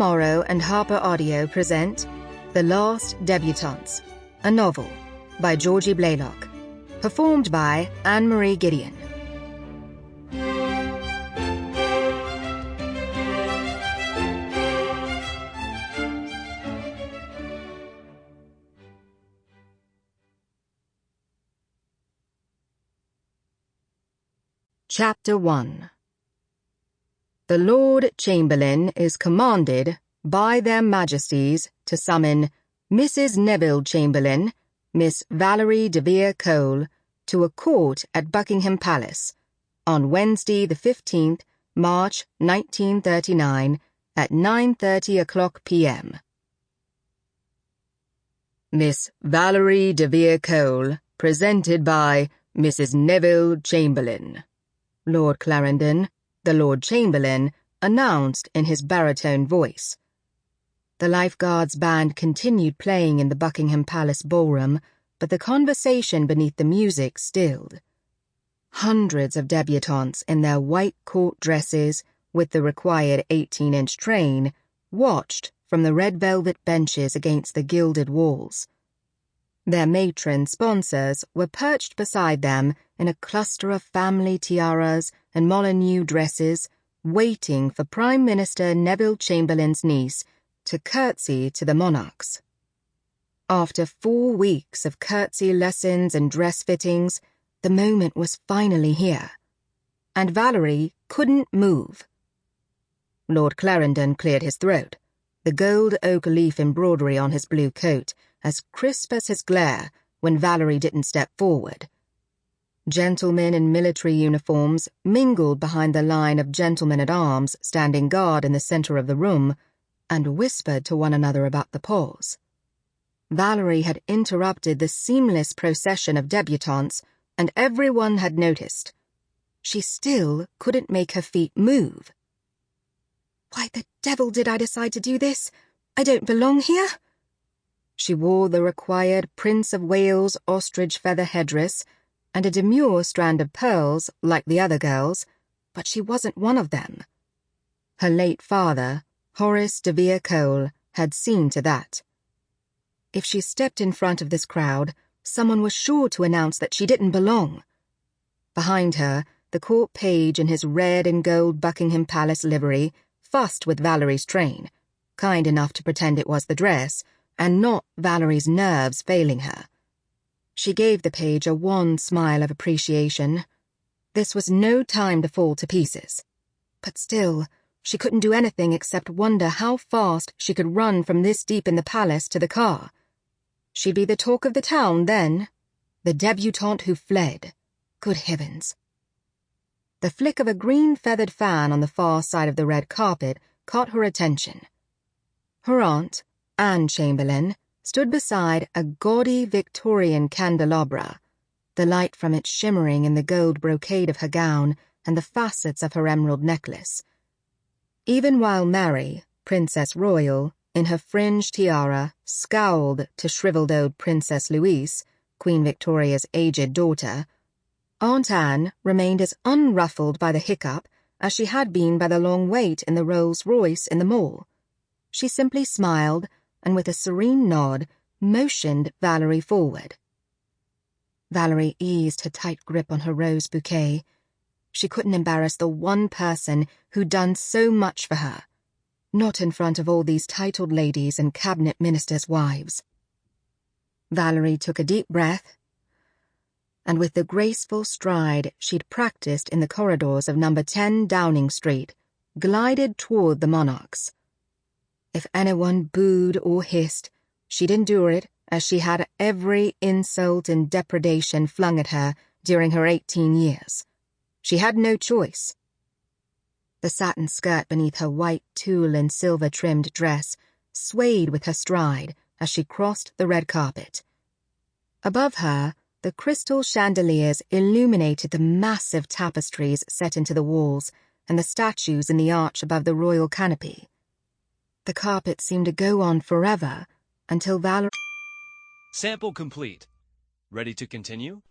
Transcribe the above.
Morrow and HarperAudio present The Last Debutantes, a novel by Georgie Blalock, performed by Anne-Marie Gideon. Chapter 1. The Lord Chamberlain is commanded by their Majesties to summon Mrs. Neville Chamberlain, Miss Valerie de Vere Cole, to a court at Buckingham Palace on Wednesday the 15th March 1939 at 9:30 p.m. Miss Valerie de Vere Cole, presented by Mrs. Neville Chamberlain. Lord Clarendon, the Lord Chamberlain, announced in his baritone voice. The Lifeguards band continued playing in the Buckingham Palace ballroom, but the conversation beneath the music stilled. Hundreds of debutantes in their white court dresses, with the required 18-inch train, watched from the red velvet benches against the gilded walls. Their matron sponsors were perched beside them in a cluster of family tiaras and Molyneux dresses, waiting for Prime Minister Neville Chamberlain's niece to curtsey to the monarchs. After 4 weeks of curtsey lessons and dress fittings, the moment was finally here, and Valerie couldn't move. Lord Clarendon cleared his throat, the gold oak leaf embroidery on his blue coat as crisp as his glare when Valerie didn't step forward. Gentlemen in military uniforms mingled behind the line of gentlemen-at-arms standing guard in the center of the room and whispered to one another about the pause. Valerie had interrupted the seamless procession of debutantes, and everyone had noticed. She still couldn't make her feet move. "Why the devil did I decide to do this? I don't belong here." She wore the required Prince of Wales ostrich feather headdress and a demure strand of pearls like the other girls, but she wasn't one of them. Her late father, Horace de Vere Cole, had seen to that. If she stepped in front of this crowd, someone was sure to announce that she didn't belong. Behind her, the court page in his red and gold Buckingham Palace livery fussed with Valerie's train, kind enough to pretend it was the dress, and not Valerie's nerves failing her. She gave the page a wan smile of appreciation. This was no time to fall to pieces. But still, she couldn't do anything except wonder how fast she could run from this deep in the palace to the car. She'd be the talk of the town then, the debutante who fled. Good heavens. The flick of a green feathered fan on the far side of the red carpet caught her attention. Her aunt, Anne Chamberlain, stood beside a gaudy Victorian candelabra, the light from it shimmering in the gold brocade of her gown and the facets of her emerald necklace. Even while Mary, Princess Royal, in her fringed tiara, scowled to shriveled old Princess Louise, Queen Victoria's aged daughter, Aunt Anne remained as unruffled by the hiccup as she had been by the long wait in the Rolls-Royce in the mall. She simply smiled and with a serene nod, motioned Valerie forward. Valerie eased her tight grip on her rose bouquet. She couldn't embarrass the one person who'd done so much for her, not in front of all these titled ladies and cabinet ministers' wives. Valerie took a deep breath, and with the graceful stride she'd practiced in the corridors of No. 10 Downing Street, glided toward the monarchs. If anyone booed or hissed, she'd endure it as she had every insult and depredation flung at her during her 18 years. She had no choice. The satin skirt beneath her white tulle and silver-trimmed dress swayed with her stride as she crossed the red carpet. Above her, the crystal chandeliers illuminated the massive tapestries set into the walls and the statues in the arch above the royal canopy. The carpet seemed to go on forever until Valerie... Sample complete. Ready to continue?